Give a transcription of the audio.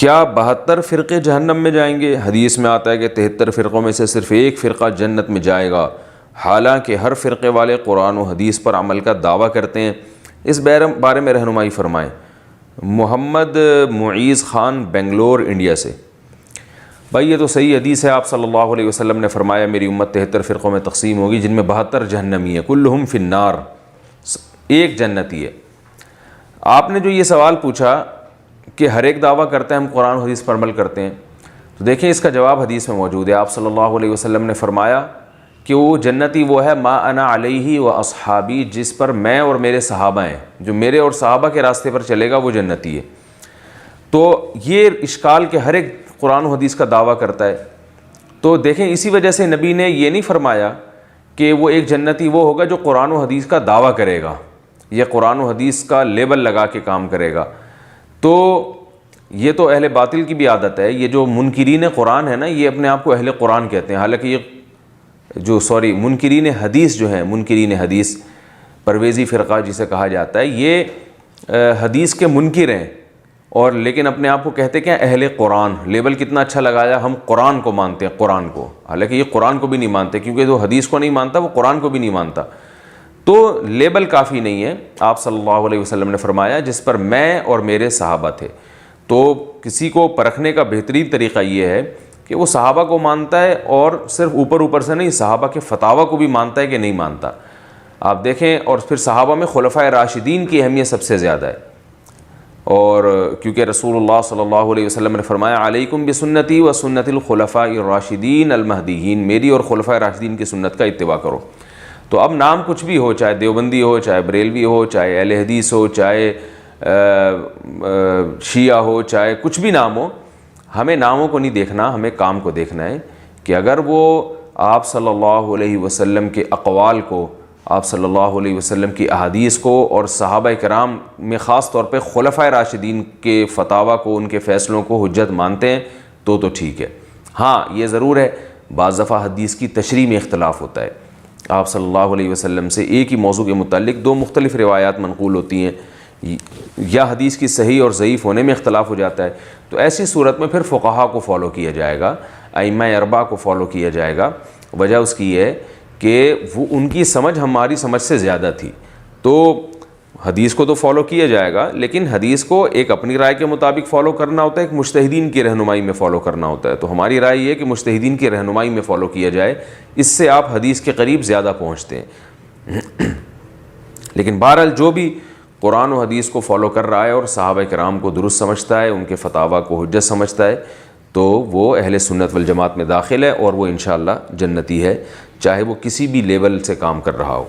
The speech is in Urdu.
کیا 72 فرقے جہنم میں جائیں گے؟ حدیث میں آتا ہے کہ 73 فرقوں میں سے صرف ایک فرقہ جنت میں جائے گا، حالانکہ ہر فرقے والے قرآن و حدیث پر عمل کا دعویٰ کرتے ہیں۔ اس بارے میں رہنمائی فرمائیں۔ محمد معیز خان، بنگلور، انڈیا سے۔ بھائی یہ تو صحیح حدیث ہے، آپ صلی اللہ علیہ وسلم نے فرمایا میری امت 73 فرقوں میں تقسیم ہوگی جن میں 72 جہنمی ہیں، کلہم فی النار، ایک جنتی ہے۔ آپ نے جو یہ سوال پوچھا کہ ہر ایک دعویٰ کرتا ہے ہم قرآن و حدیث پر عمل کرتے ہیں، تو دیکھیں اس کا جواب حدیث میں موجود ہے۔ آپ صلی اللہ علیہ وسلم نے فرمایا کہ وہ جنتی وہ ہے ما انا علیہ و اصحابی، جس پر میں اور میرے صحابہ ہیں، جو میرے اور صحابہ کے راستے پر چلے گا وہ جنتی ہے۔ تو یہ اشکال کہ ہر ایک قرآن و حدیث کا دعویٰ کرتا ہے، تو دیکھیں اسی وجہ سے نبی نے یہ نہیں فرمایا کہ وہ ایک جنتی وہ ہوگا جو قرآن و حدیث کا دعویٰ کرے گا یا قرآن و حدیث کا لیبل لگا کے کام کرے گا۔ تو یہ تو اہل باطل کی بھی عادت ہے، یہ جو منکرین قرآن ہے نا، یہ اپنے آپ کو اہل قرآن کہتے ہیں، حالانکہ یہ منکرین حدیث جو ہیں، منکرین حدیث، پرویزی فرقہ جسے کہا جاتا ہے، یہ حدیث کے منکر ہیں، اور لیکن اپنے آپ کو کہتے کہ اہل قرآن، لیبل کتنا اچھا لگایا، ہم قرآن کو مانتے ہیں، قرآن کو، حالانکہ یہ قرآن کو بھی نہیں مانتے، کیونکہ جو حدیث کو نہیں مانتا وہ قرآن کو بھی نہیں مانتا۔ تو لیبل کافی نہیں ہے۔ آپ صلی اللہ علیہ وسلم نے فرمایا جس پر میں اور میرے صحابہ تھے۔ تو کسی کو پرکھنے کا بہترین طریقہ یہ ہے کہ وہ صحابہ کو مانتا ہے، اور صرف اوپر سے نہیں، صحابہ کے فتاویٰ کو بھی مانتا ہے کہ نہیں مانتا۔ آپ دیکھیں، اور پھر صحابہ میں خلفائے راشدین کی اہمیت سب سے زیادہ ہے، اور کیونکہ رسول اللہ صلی اللہ علیہ وسلم نے فرمایا علیکم بسنتی و سنت الخلفاء الراشدین المہدیین، میری اور خلفائے راشدین کی سنت کا اتباع کرو۔ تو اب نام کچھ بھی ہو، چاہے دیوبندی ہو، چاہے بریلوی ہو، چاہے اہل حدیث ہو، چاہے شیعہ ہو، چاہے کچھ بھی نام ہو، ہمیں ناموں کو نہیں دیکھنا، ہمیں کام کو دیکھنا ہے کہ اگر وہ آپ صلی اللہ علیہ وسلم کے اقوال کو، آپ صلی اللہ علیہ وسلم کی احادیث کو، اور صحابہ کرام میں خاص طور پہ خلفائے راشدین کے فتاویٰ کو، ان کے فیصلوں کو حجت مانتے ہیں تو ٹھیک ہے۔ ہاں یہ ضرور ہے بعض دفعہ حدیث کی تشریح میں اختلاف ہوتا ہے، آپ صلی اللہ علیہ وسلم سے ایک ہی موضوع کے متعلق دو مختلف روایات منقول ہوتی ہیں، یا حدیث کی صحیح اور ضعیف ہونے میں اختلاف ہو جاتا ہے، تو ایسی صورت میں پھر فقہا کو فالو کیا جائے گا، ائمہ اربعہ کو فالو کیا جائے گا۔ وجہ اس کی یہ ہے کہ وہ ان کی سمجھ ہماری سمجھ سے زیادہ تھی، تو حدیث کو تو فالو کیا جائے گا، لیکن حدیث کو ایک اپنی رائے کے مطابق فالو کرنا ہوتا ہے، ایک مجتہدین کی رہنمائی میں فالو کرنا ہوتا ہے۔ تو ہماری رائے یہ ہے کہ مجتہدین کی رہنمائی میں فالو کیا جائے، اس سے آپ حدیث کے قریب زیادہ پہنچتے ہیں۔ لیکن بہرحال جو بھی قرآن و حدیث کو فالو کر رہا ہے اور صحابہ کرام کو درست سمجھتا ہے، ان کے فتاویٰ کو حجت سمجھتا ہے، تو وہ اہل سنت والجماعت میں داخل ہے، اور وہ انشاءاللہ جنتی ہے، چاہے وہ کسی بھی لیول سے کام کر رہا ہو۔